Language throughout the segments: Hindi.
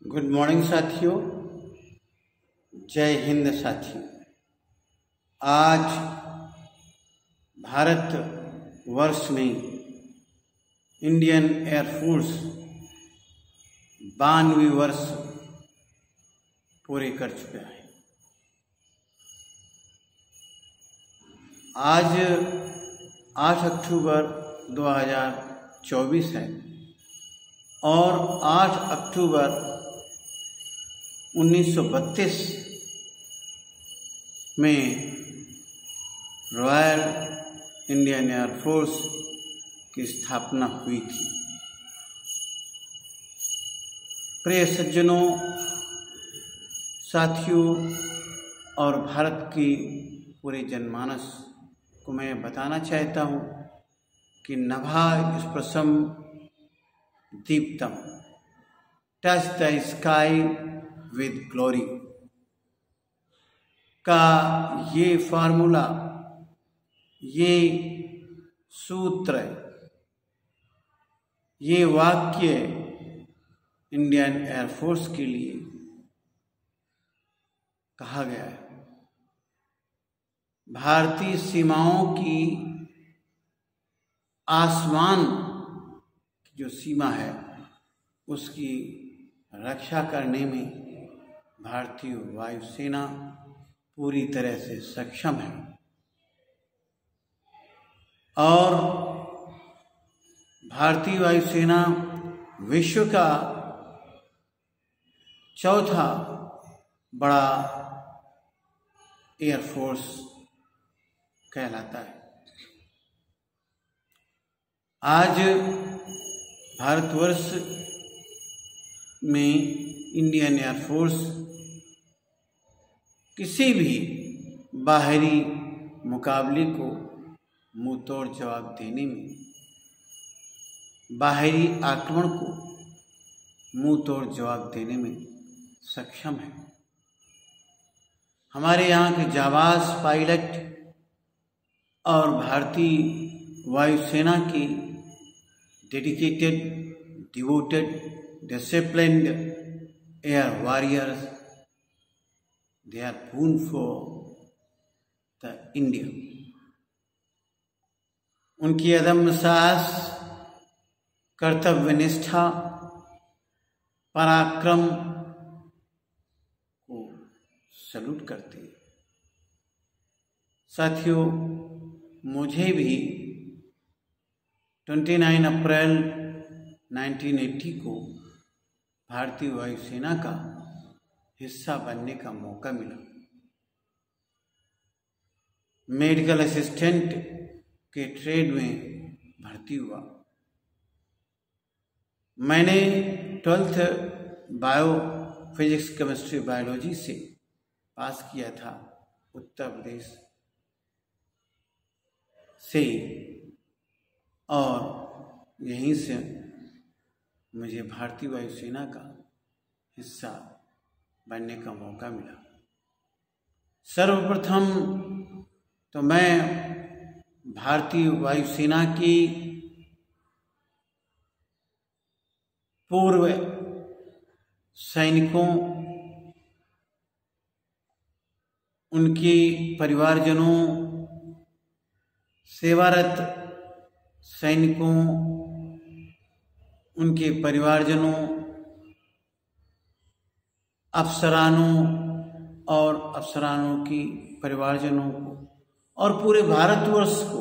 गुड मॉर्निंग साथियों, जय हिंद साथियों। आज भारत वर्ष में इंडियन एयरफोर्स 92 वर्ष पूरे कर चुका है। आज 8 अक्टूबर 2024 है और 8 अक्टूबर 1932 में रॉयल इंडियन एयरफोर्स की स्थापना हुई थी। प्रिय सज्जनों, साथियों और भारत की पूरे जनमानस को मैं बताना चाहता हूँ कि नभा स्पर्शम दीप्तम, touch the sky with glory का ये फार्मूला, ये सूत्र, ये वाक्य इंडियन एयरफोर्स के लिए कहा गया है। भारतीय सीमाओं की आसमान की जो सीमा है उसकी रक्षा करने में भारतीय वायुसेना पूरी तरह से सक्षम है और भारतीय वायुसेना विश्व का चौथा बड़ा एयरफोर्स कहलाता है। आज भारतवर्ष में इंडियन एयरफोर्स किसी भी बाहरी मुकाबले को मुंहतोड़ जवाब देने में, बाहरी आक्रमण को मुंहतोड़ जवाब देने में सक्षम है। हमारे यहाँ के जाबाज पायलट और भारतीय वायुसेना की dedicated, devoted, disciplined air warriors, they are born for the India। उनकी अदम्य साहस, कर्तव्य निष्ठा, पराक्रम को सल्यूट करते हैं। साथियों, मुझे भी 29 अप्रैल 1980 को भारतीय वायुसेना का हिस्सा बनने का मौका मिला। मेडिकल असिस्टेंट के ट्रेड में भर्ती हुआ। मैंने 12th bio physics, chemistry, biology से पास किया था उत्तर प्रदेश से और यहीं से मुझे भारतीय वायुसेना का हिस्सा बनने का मौका मिला। सर्वप्रथम तो मैं भारतीय वायुसेना की पूर्व सैनिकों, उनके परिवारजनों, सेवारत सैनिकों, उनके परिवारजनों, अफसरानों और अफसरानों की परिवारजनों को और पूरे भारतवर्ष को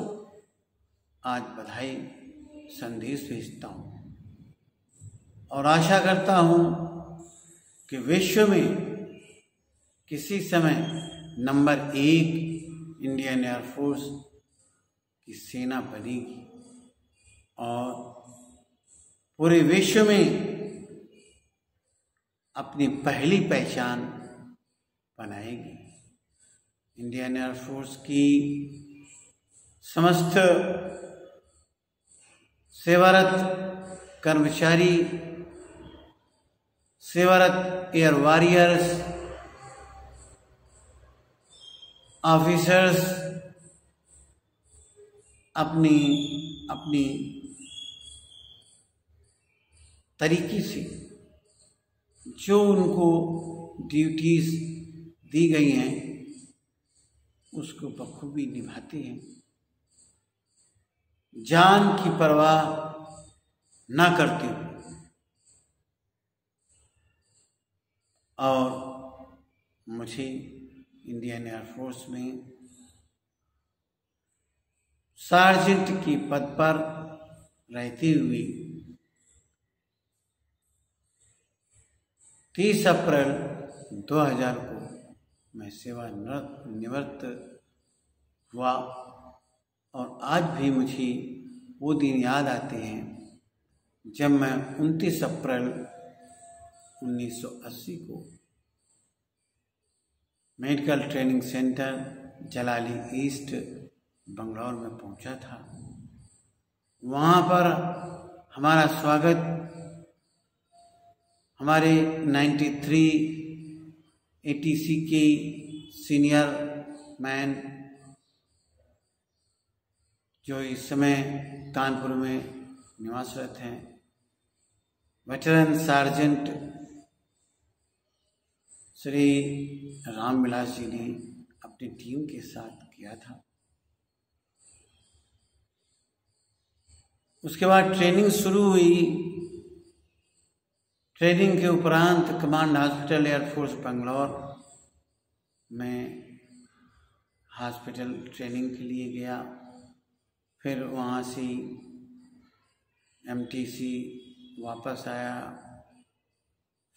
आज बधाई संदेश भेजता हूँ और आशा करता हूँ कि विश्व में किसी समय नंबर 1 इंडियन एयरफोर्स की सेना बनेगी और पूरे विश्व में अपनी पहली पहचान बनाएगी। इंडियन एयरफोर्स की समस्त सेवारत कर्मचारी, सेवारत एयर वॉरियर्स, ऑफिसर्स अपनी अपनी तरीके से जो उनको ड्यूटीज दी गई हैं उसको बखूबी निभाते हैं, जान की परवाह ना करते हुए। और मुझे इंडियन एयरफोर्स में सार्जेंट की पद पर रहते हुए 30 अप्रैल 2000 को मैं सेवानिवृत्त हुआ। और आज भी मुझे वो दिन याद आते हैं जब मैं 29 अप्रैल 1980 को medical training centre Jalahalli east Bangalore में पहुंचा था। वहाँ पर हमारा स्वागत हमारे 93 ATC के सीनियर मैन जो इस समय कानपुर में निवासरत हैं, वेटरन सार्जेंट श्री रामविलास जी ने अपनी टीम के साथ किया था। उसके बाद ट्रेनिंग शुरू हुई। ट्रेनिंग के उपरांत कमांड हॉस्पिटल एयरफोर्स बंगलौर में हॉस्पिटल ट्रेनिंग के लिए गया। फिर वहाँ से MTC वापस आया।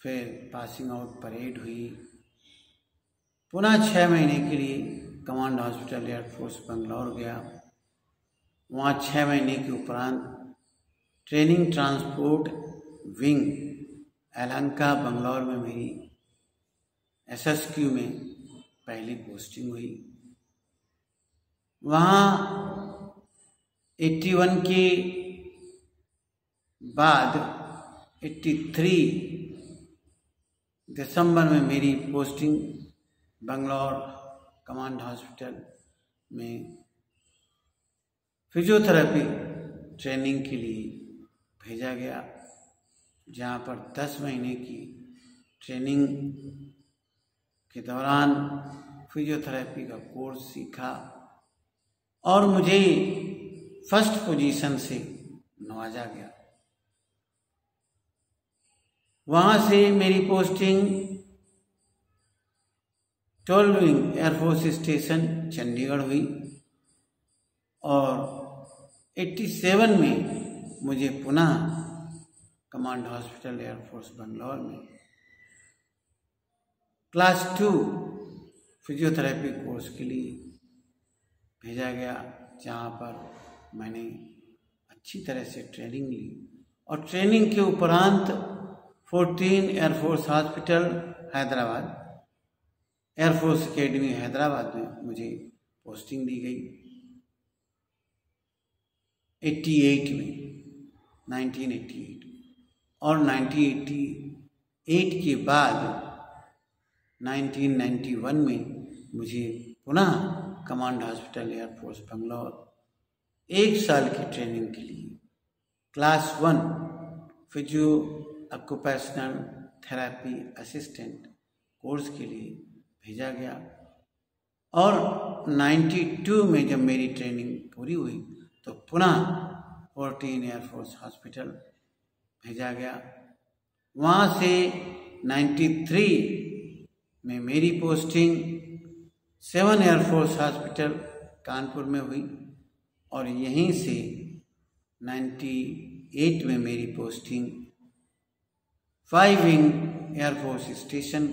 फिर पासिंग आउट परेड हुई। पुनः 6 महीने के लिए कमांड हॉस्पिटल एयरफोर्स बंगलौर गया। वहाँ 6 महीने के उपरांत training transport wing Yelahanka Bangalore में मेरी SSQ में पहली पोस्टिंग हुई। वहाँ 81 के बाद 83 दिसंबर में मेरी पोस्टिंग बंगलौर कमांड हॉस्पिटल में फिजियोथेरेपी ट्रेनिंग के लिए भेजा गया, जहाँ पर 10 महीने की ट्रेनिंग के दौरान फिजियोथेरेपी का कोर्स सीखा और मुझे फर्स्ट पोजीशन से नवाजा गया। वहाँ से मेरी posting 12 wing air force station Chandigarh हुई और 87 में मुझे पुनः कमांड हॉस्पिटल एयरफोर्स बंगलौर में क्लास 2 फिजियोथेरेपी कोर्स के लिए भेजा गया, जहाँ पर मैंने अच्छी तरह से ट्रेनिंग ली। और ट्रेनिंग के उपरांत 14 air force hospital Hyderabad, air force academy Hyderabad में मुझे पोस्टिंग दी गई 88 में, 1988। और 1988 के बाद 1991 में मुझे पुनः कमांड हॉस्पिटल एयरफोर्स बंगलौर 1 साल की ट्रेनिंग के लिए class 1 physio occupational therapy assistant course के लिए भेजा गया। और 92 में जब मेरी ट्रेनिंग पूरी हुई तो पुनः 14 एयरफोर्स हॉस्पिटल भेजा गया। वहाँ से 93 में मेरी पोस्टिंग 7 एयरफोर्स हॉस्पिटल कानपुर में हुई और यहीं से 98 में मेरी पोस्टिंग 5 विंग एयरफोर्स स्टेशन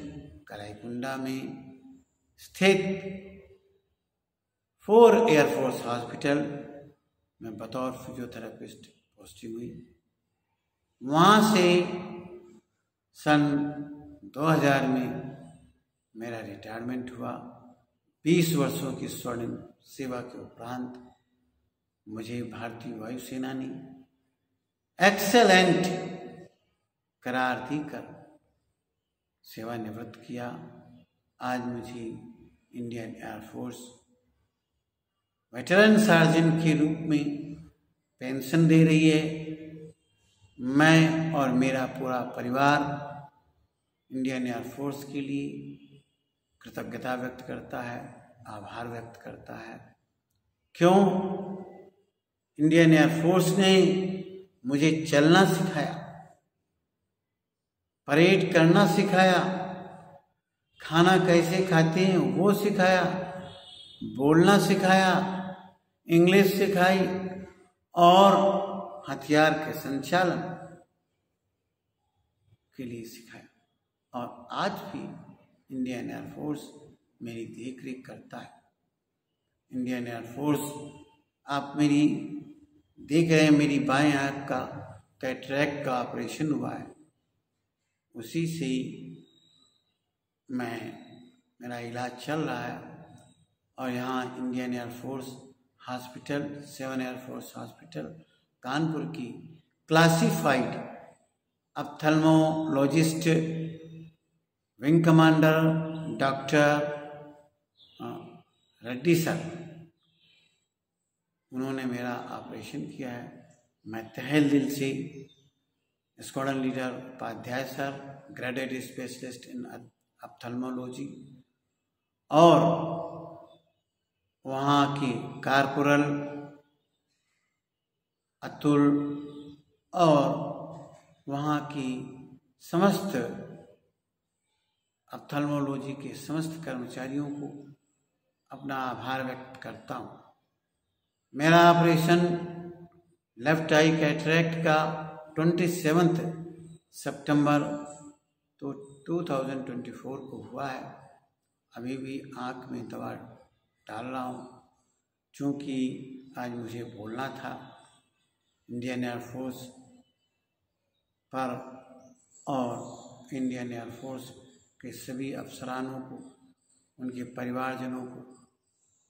कराईकुंडा में स्थित 4 एयरफोर्स हॉस्पिटल में बतौर फिजियोथेरेपिस्ट पोस्टिंग हुई। वहाँ से सन 2000 में मेरा रिटायरमेंट हुआ। 20 वर्षों की स्वर्णिम सेवा के उपरांत मुझे भारतीय वायुसेना ने एक्सेलेंट करार देकर सेवानिवृत्त किया। आज मुझे इंडियन एयरफोर्स वेटरन सार्जेंट के रूप में पेंशन दे रही है। मैं और मेरा पूरा परिवार इंडियन एयरफोर्स के लिए कृतज्ञता व्यक्त करता है, आभार व्यक्त करता है। क्यों? इंडियन एयरफोर्स ने मुझे चलना सिखाया, परेड करना सिखाया, खाना कैसे खाते हैं वो सिखाया, बोलना सिखाया, इंग्लिश सिखाई और हथियार के संचालन के लिए सिखाया। और आज भी इंडियन एयरफोर्स मेरी देख रेख करता है। इंडियन एयरफोर्स, आप मेरी देख रहे हैं, मेरी बाएं आंख का कैटरैक्ट का ऑपरेशन हुआ है, उसी से ही मेरा इलाज चल रहा है। और यहाँ Indian air force hospital, 7 air force hospital Kanpur की classified ophthalmologist wing commander doctor Reddy sir, उन्होंने मेरा ऑपरेशन किया है। मैं तहे दिल से squadron leader Upadhyay sir, graduate specialist in ophthalmology, और वहाँ की कारपोरल अतुल और वहाँ की समस्त ऑप्थेल्मोलॉजी के समस्त कर्मचारियों को अपना आभार व्यक्त करता हूँ। मेरा ऑपरेशन लेफ्ट आई कैटरैक्ट का 27 सितंबर 2024 को हुआ है। अभी भी आँख में दवा डाल रहा हूँ, चूँकि आज मुझे बोलना था इंडियन एयरफोर्स पर और इंडियन एयरफोर्स के सभी अफसरानों को, उनके परिवारजनों को,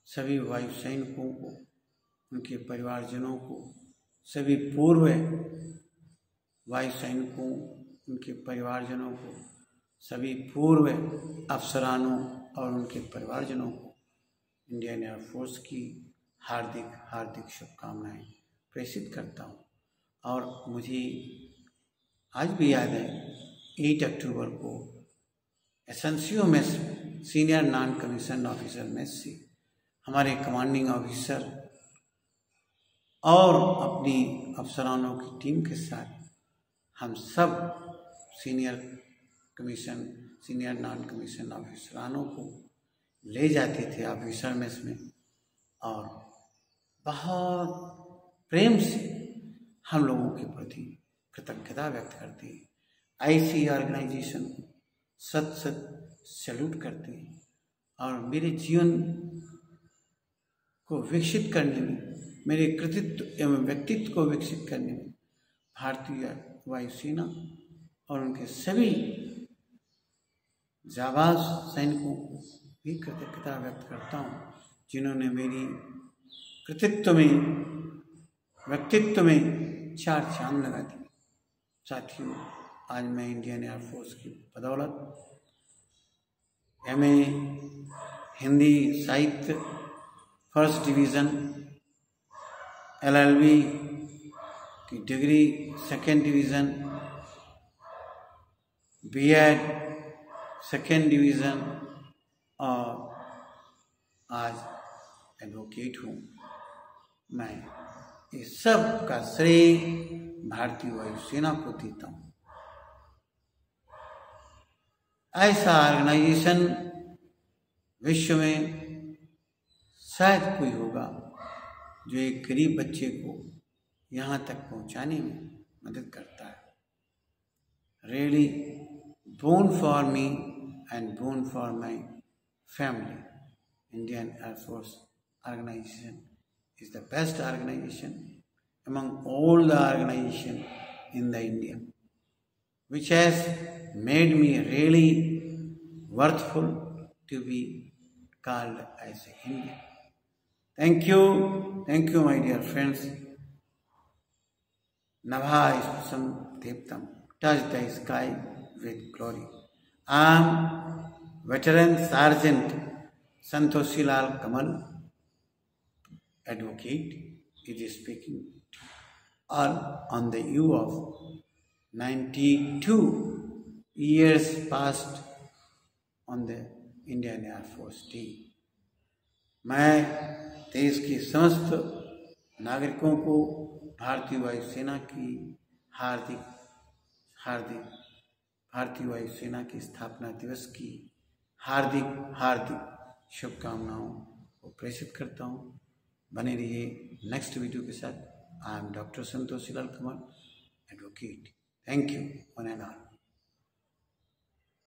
सभी वायु सैनिकों को, उनके परिवारजनों को, सभी पूर्व वायु सैनिकों, उनके परिवारजनों को, सभी पूर्व अफसरानों और उनके परिवारजनों को इंडियन एयरफोर्स की हार्दिक हार्दिक शुभकामनाएं प्रेषित करता हूँ। और मुझे आज भी याद है 8 अक्टूबर को एसेंसियो में सीनियर नॉन कमीशन ऑफिसर में से हमारे कमांडिंग ऑफिसर और अपनी अफसरानों की टीम के साथ हम सब सीनियर नॉन कमीशन ऑफिसरानों को ले जाते थे ऑफिसर मेस में और बहुत प्रेम से हम लोगों के प्रति कृतज्ञता व्यक्त करते हैं। ऐसी ऑर्गेनाइजेशन को सत सैल्यूट करते हैं और मेरे जीवन को विकसित करने में, मेरे कृतित्व एवं व्यक्तित्व को विकसित करने में भारतीय वायुसेना और उनके सभी जाबाज सैनिकों को भी कृतज्ञता व्यक्त करता हूँ, जिन्होंने मेरी कृतित्व में, व्यक्तित्व में 4 चांद लगा दिए। साथियों, आज मैं इंडियन एयरफोर्स की बदौलत MA हिंदी साहित्य फर्स्ट डिवीज़न, LLB की degree second division, B.Ed second division और आज एडवोकेट हूँ। मैं इस सब का श्रेय भारतीय वायुसेना को देता हूँ। ऐसा ऑर्गेनाइजेशन विश्व में शायद कोई होगा जो एक गरीब बच्चे को यहाँ तक पहुँचाने में मदद करता है। Really, born for me and born for my family, Indian Air Force organization is the best organization among all the organizations in the India, which has made me really worthful to be called as a Indian. Thank you, my dear friends. Nabha Ispasam Devtam, touch the sky with glory. I am veteran Sergeant Santhoshilal Kamal, advocate, is speaking all on the eve of 92 years passed on the Indian Air Force Day. मैं देश के समस्त नागरिकों को भारतीय वायुसेना की भारतीय वायुसेना की स्थापना दिवस की हार्दिक शुभकामनाओं को प्रेषित करता हूँ। बने रहिए नेक्स्ट वीडियो के साथ। I am doctor Santoshi Lal Kamal, advocate. Thank you one and all.